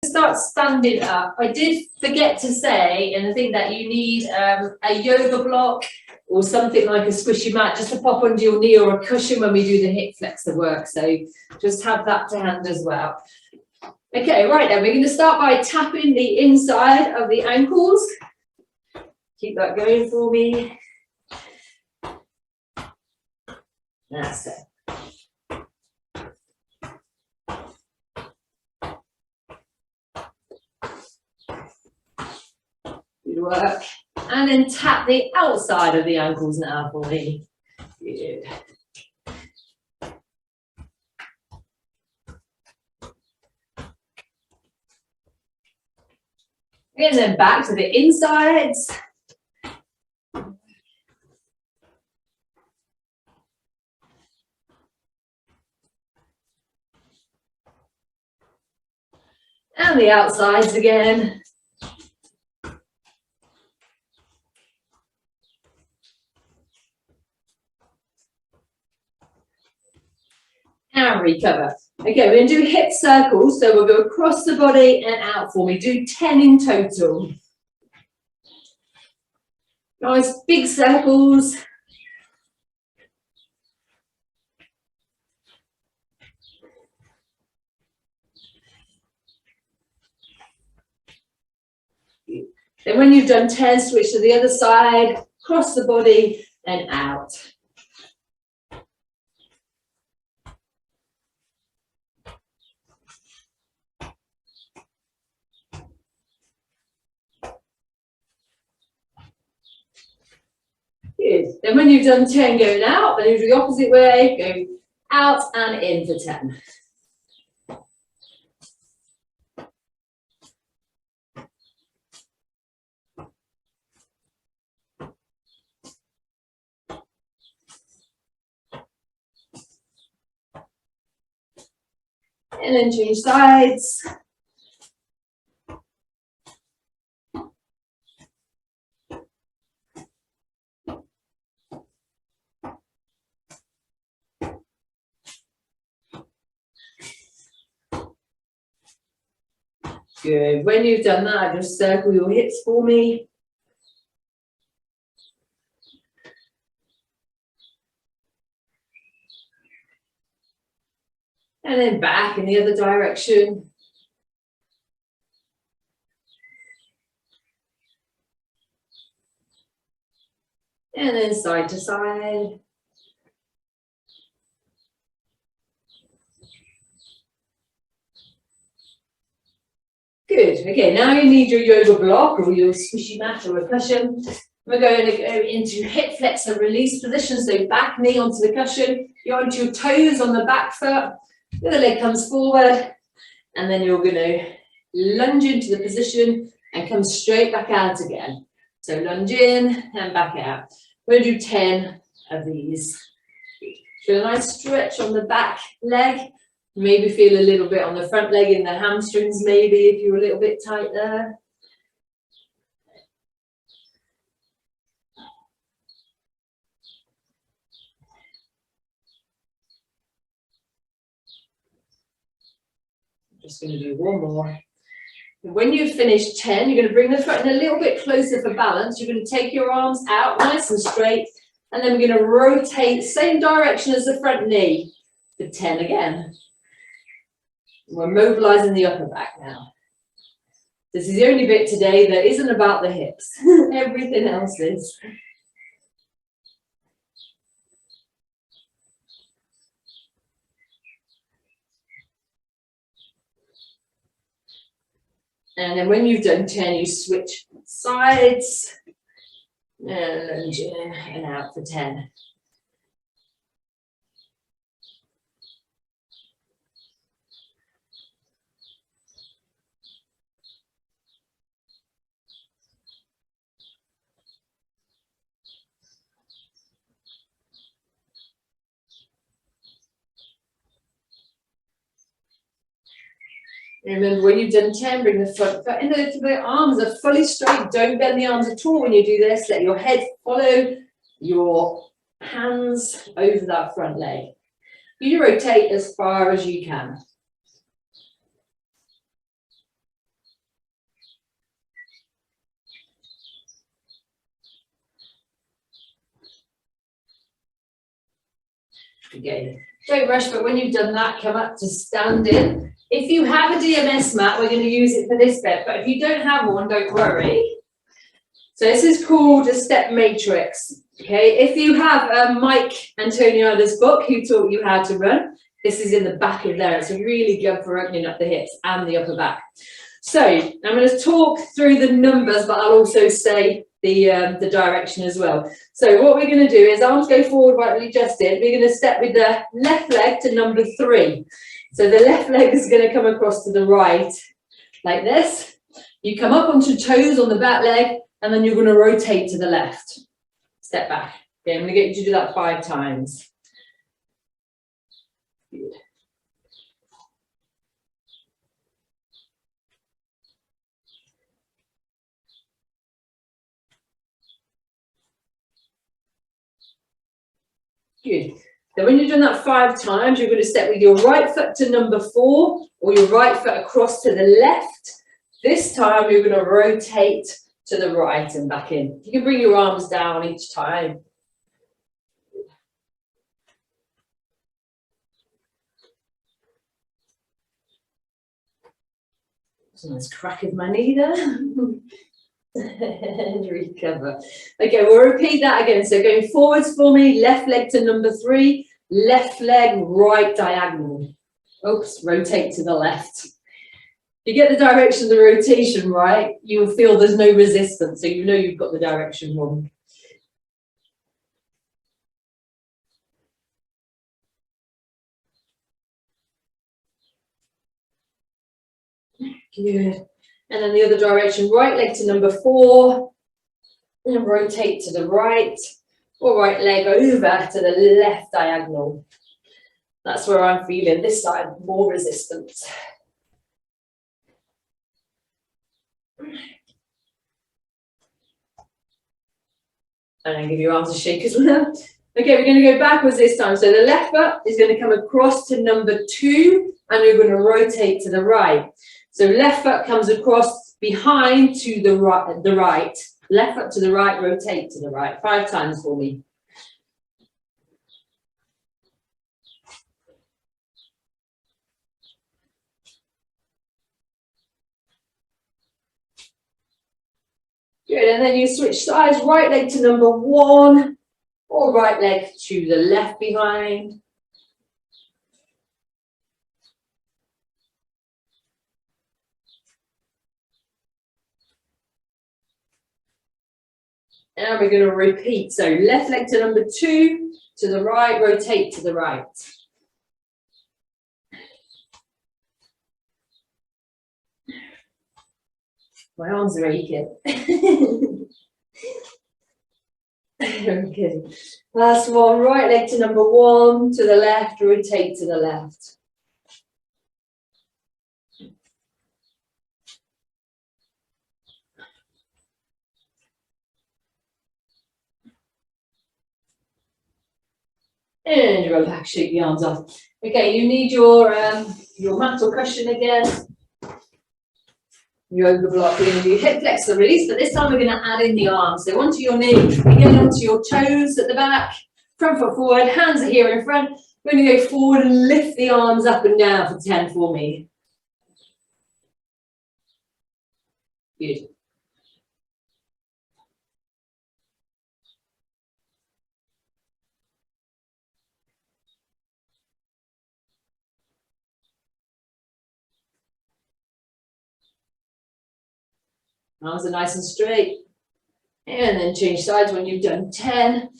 Start standing up. I did forget to say, and I think that you need a yoga block or something like a squishy mat just to pop under your knee, or a cushion when we do the hip flexor work. So just have that to hand as well. Okay, right then, we're going to start by tapping the inside of the ankles. Keep that going for me. That's it. Good work. And then tap the outside of the ankles now for me. Good. And then back to the insides. And the outsides again. And recover. Okay, we're going to do hip circles, so we'll go across the body and out for me. Do 10 in total. Nice big circles. Then when you've done 10, switch to the other side, cross the body and out. Good. Then when you've done 10 going out, then you do the opposite way, go out and in for 10. And then change sides. Good. When you've done that, just circle your hips for me. And then back in the other direction. And then side to side. Good. Okay, now you need your yoga block or your squishy mat or a cushion. We're going to go into hip flexor release position. So back knee onto the cushion. You're onto your toes on the back foot. The other leg comes forward. And then you're going to lunge into the position and come straight back out again. So lunge in and back out. We're going to do 10 of these. Feel a nice stretch on the back leg. Maybe feel a little bit on the front leg in the hamstrings, maybe if you're a little bit tight there. I'm just going to do one more. When you've finished 10, you're going to bring the foot in a little bit closer for balance. You're going to take your arms out nice and straight, and then we're going to rotate same direction as the front knee for 10 again. We're mobilizing the upper back now. This is the only bit today that isn't about the hips. Everything else is. And then when you've done 10, you switch sides and lunge in and out for 10. Remember, when you've done 10, bring the front foot in a little bit. Arms are fully straight. Don't bend the arms at all when you do this. Let your head follow your hands over that front leg. You rotate as far as you can. Again, don't rush, but when you've done that, come up to standing. If you have a DMS mat, we're going to use it for this bit, but if you don't have one, don't worry. So this is called a step matrix. Okay, if you have Mike Antoniada's book, who taught you how to run, this is in the back of there. It's really good for opening up the hips and the upper back. So I'm going to talk through the numbers, but I'll also say the direction as well. So what we're going to do is arms go forward like we just did. We're going to step with the left leg to number 3. So the left leg is going to come across to the right like this. You come up onto toes on the back leg, and then you're going to rotate to the left. Step back. Okay, I'm going to get you to do that 5 times. Good. Good. Then when you've done that 5 times, you're going to step with your right foot to number 4, or your right foot across to the left. This time you're going to rotate to the right and back in. You can bring your arms down each time. There's a nice crack of my knee there. And recover. Okay, we'll repeat that again. So going forwards for me, left leg to number 3, left leg, right diagonal. Oops, rotate to the left. You get the direction of the rotation right, you'll feel there's no resistance, so you know you've got the direction wrong. Good. And then the other direction, right leg to number 4, and rotate to the right, or right leg over to the left diagonal. That's where I'm feeling this side, more resistance. And then give your arms a shake as well. Okay, we're going to go backwards this time. So the left foot is going to come across to number 2, and you're going to rotate to the right. So left foot comes across behind to the right. Left foot to the right, rotate to the right. 5 times for me. Good, and then you switch sides, right leg to number 1, or right leg to the left behind. And we're going to repeat. So left leg to number 2, to the right, rotate to the right. My arms are aching. Okay. Last one, right leg to number 1, to the left, rotate to the left. And relax, shake the arms off. Okay, you need your mat or cushion again. Yoga block, we're going to do hip flexor release, but this time we're going to add in the arms. So onto your knee, again onto your toes at the back, front foot forward, hands are here in front. We're going to go forward and lift the arms up and down for 10 for me. Good. Arms are nice and straight. And then change sides when you've done 10.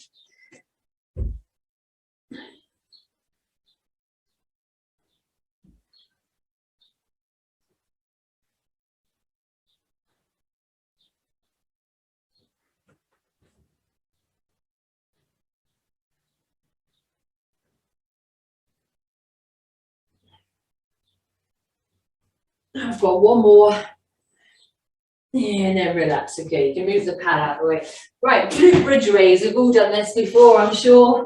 I've got one more. And then relax. Okay, you can move the pad out of the way. Right, glute bridge raise. We've all done this before, I'm sure.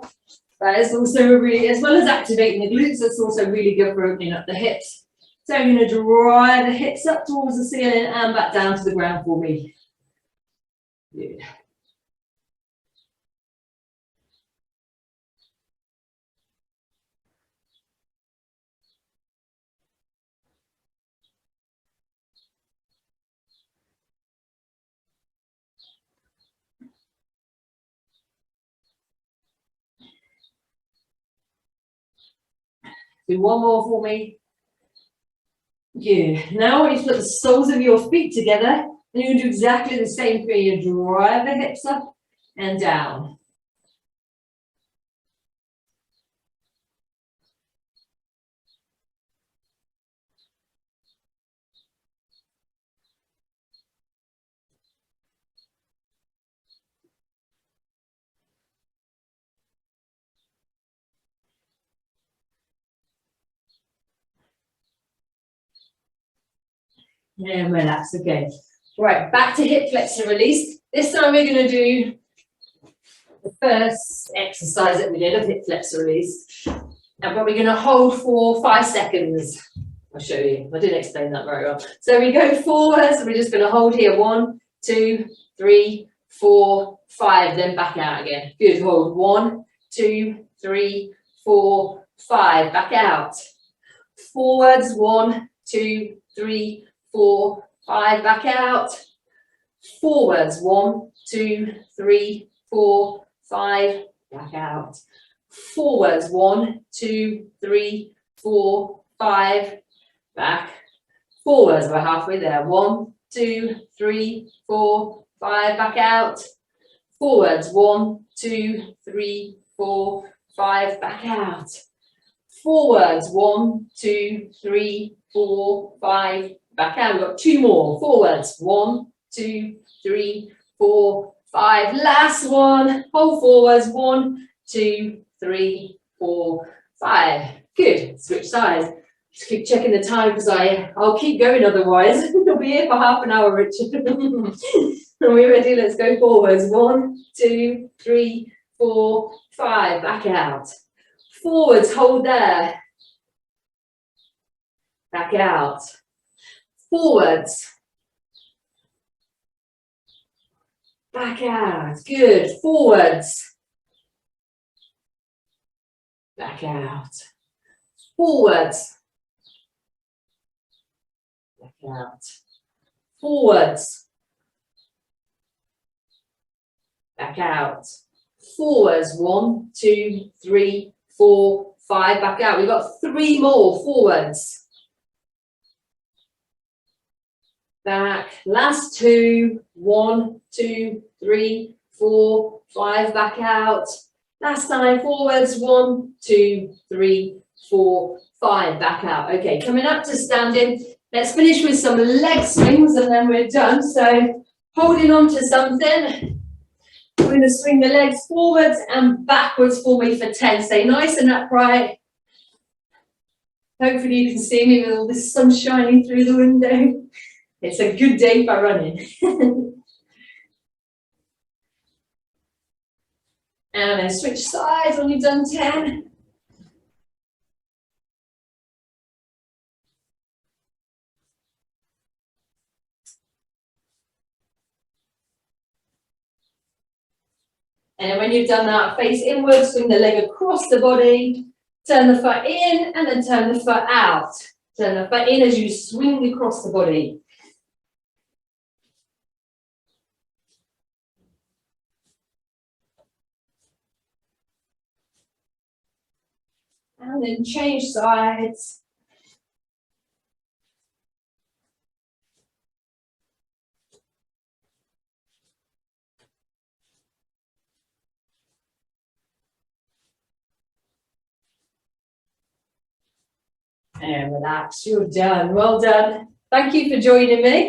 That is also really, as well as activating the glutes, it's also really good for opening up the hips. So I'm going to drive the hips up towards the ceiling and back down to the ground for me. Good. Do one more for me. Good. Now I want you to put the soles of your feet together, and you're going to do exactly the same thing. You drive the hips up and down. And relax, okay. Right, back to hip flexor release. This time we're going to do the first exercise that we did of hip flexor release. And but we're going to hold for 5 seconds. I'll show you. I didn't explain that very well. So we go forwards, we're just going to hold here. 1, 2, 3, 4, 5, then back out again. Good, hold. 1, 2, 3, 4, 5, back out. Forwards, 1, 2, 3, 4, 5, back out. Forwards, 1, 2, 3, 4, 5, back out. Forwards, 1, 2, 3, 4, 5, back. Forwards, we're halfway there. 1, 2, 3, 4, 5, back out. Forwards, 1, 2, 3, 4, 5, back out. Forwards, 1, 2, 3, 4, 5, back out. We've got 2 more. Forwards, 1, 2, 3, 4, 5. Last one. Hold forwards. 1, 2, 3, 4, 5. Good. Switch sides. Just keep checking the time because I'll keep going otherwise. We'll be here for half an hour, Richard. Are we ready? Let's go forwards. 1, 2, 3, 4, 5. Back out. Forwards, hold there. Back out. Forwards. Back out. Good. Forwards. Back out. Forwards. Back out. Forwards. Back out. Forwards. 1, 2, 3, 4, 5. Back out. We've got 3 more. Forwards. Back. Last 2. 1, 2, 3, 4, 5. Back out. Last time. Forwards. 1, 2, 3, 4, 5. Back out. Okay, coming up to standing. Let's finish with some leg swings and then we're done. So holding on to something. We're going to swing the legs forwards and backwards for me for 10. Stay nice and upright. Hopefully you can see me with all this sun shining through the window. It's a good day for running. And then switch sides when you've done 10. And then when you've done that, face inwards, swing the leg across the body, turn the foot in and then turn the foot out. Turn the foot in as you swing across the body. And then change sides. And relax, you're done. Well done. Thank you for joining me.